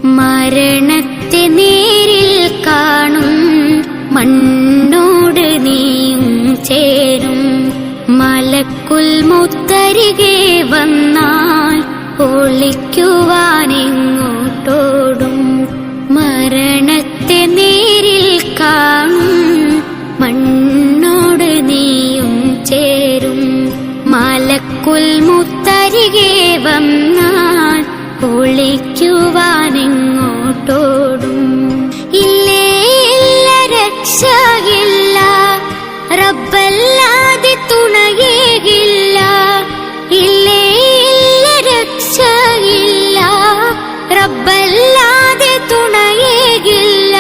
മരണത്തെ നേരിൽ കാണും മണ്ണോട് നീയും ചേരും. മലക്കുൽ മൗത്തരികെ വന്നാൽ ഒളിക്കുവാനെങ്ങോട്ടോടും. മരണത്തെ നേരിൽ കാണും മണ്ണോട് നീയും ചേരും. മലക്കുൽ മൗത്തരികെ വന്നാൽ ഒളിക്കുവാനെങ്ങോട്ടോടും. ഇല്ലേ ഇല്ല രക്ഷയില്ല, റബ്ബല്ലാതെ തുണയേകില്ല. ഇല്ലേ ഇല്ല രക്ഷയില്ല, റബ്ബല്ലാതെ തുണയേകില്ല.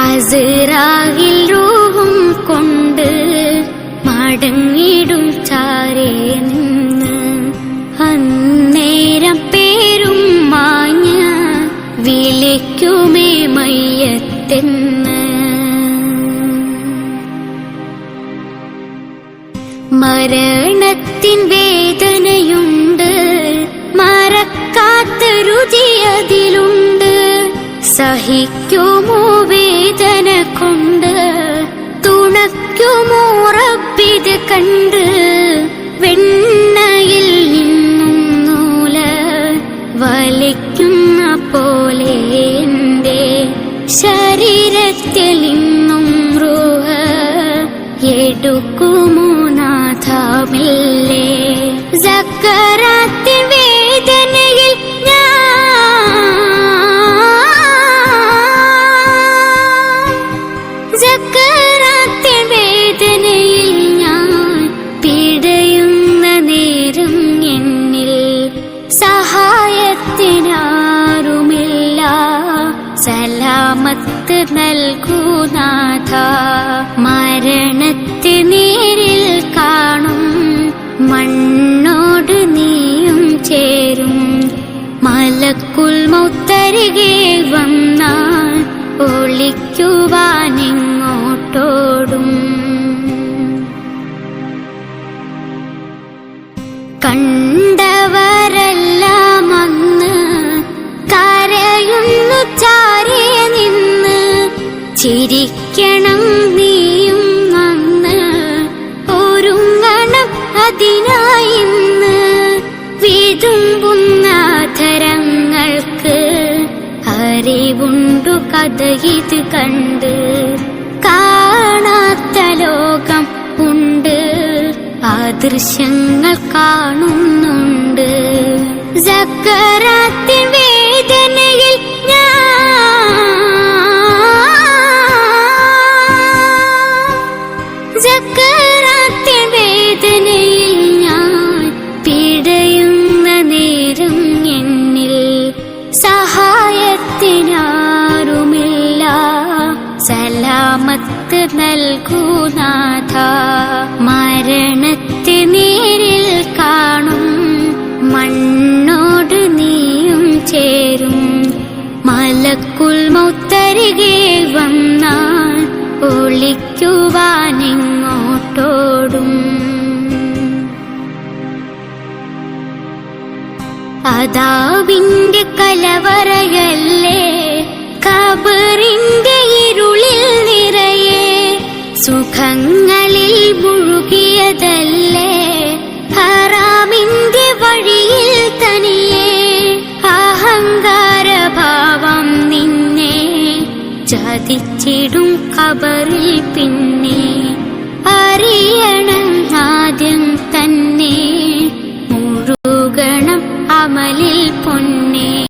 അസ്റായിൽ റൂഹും കൊണ്ട് മടങ്ങിടും ചാരേ നിന്ന്. അന്നേരം പേരും മാഞ്ഞ് വിളിക്കുമേ മയ്യത്തെന്ന്. മരണത്തിൻ വേദനയുണ്ട്, മറക്കാത്ത രുചി അതിലുണ്ട്. സഹിക്കുമോ വേദന കൊണ്ട്, തുണയ്ക്കുമോ റബ്ബിത് കണ്ട്. വെണ്ണയിൽ നിന്നും നൂല് വലിക്കുന്ന പോലെ എന്റെ ശരീരത്തിൽ നിന്നും റൂഹ് എടുക്കുമോ നാഥമില്ലേ. സക്കറാത്തിൻ വേദനയിൽ സക്കറാത്തിൻ വേദനയിൽ ഞാൻ പിടയുന്ന നേരം എന്നിൽ സഹായത്തിനാരുമില്ല. സലാമത്ത് നൽകൂ നാഥ. മരണത്തെ നേരിൽ കാണും മണ്ണോട് നീയും ചേരും. മലക്കുൽ മൗത്തരികെ വന്നാൽ ഒളിക്കുവാനെങ്ങോട്ടോടും. കണ്ടവരെല്ലാം അന്ന് കരയുന്നു ചാരേ നിന്ന്. ചിരിക്കണം നീയും അന്ന്, ഒരുങ്ങണം അതിനായിന്ന്. വിതുമ്പുന്ന ധരങ്ങൾക്ക് അറിവുണ്ടു കഥ ഇത് കണ്ട്. കാണാത്ത ലോകം ഉണ്ട്, ദൃശ്യങ്ങൾ കാണുന്നുണ്ട്. സക്കറാത്തിൻ വേദനയിൽ സക്കറാത്തിൻ വേദനയിൽ ഞാൻ പിടയുന്ന നേരം എന്നിൽ സഹായത്തിനാരുമില്ല. സലാമത്ത് നൽകൂ നാഥ. മരണത്തെ നേരിൽ കാണും മണ്ണോട് നീയും ചേരും. മലക്കുൽ മൗത്തരികെ വന്നാൽ ഒളിക്കുവാനെങ്ങോട്ടോടും. അദാബിന്റെ കലവറയല്ലേ, ഖബറിന്റെ ഇരുളിൽ നിറയെ. സുഖങ്ങളിൽ മുഴുകിയതല്ലേ, ഹറാമിന്റെ വഴിയിൽ തനിയെ. അഹങ്കാരഭാവം നിന്നെ ചതിച്ചിടും ഖബറിൽ പിന്നെ. അറിയണം ആദ്യം തന്നെ മുഴുകണം അമലിൽ പൊന്നെ.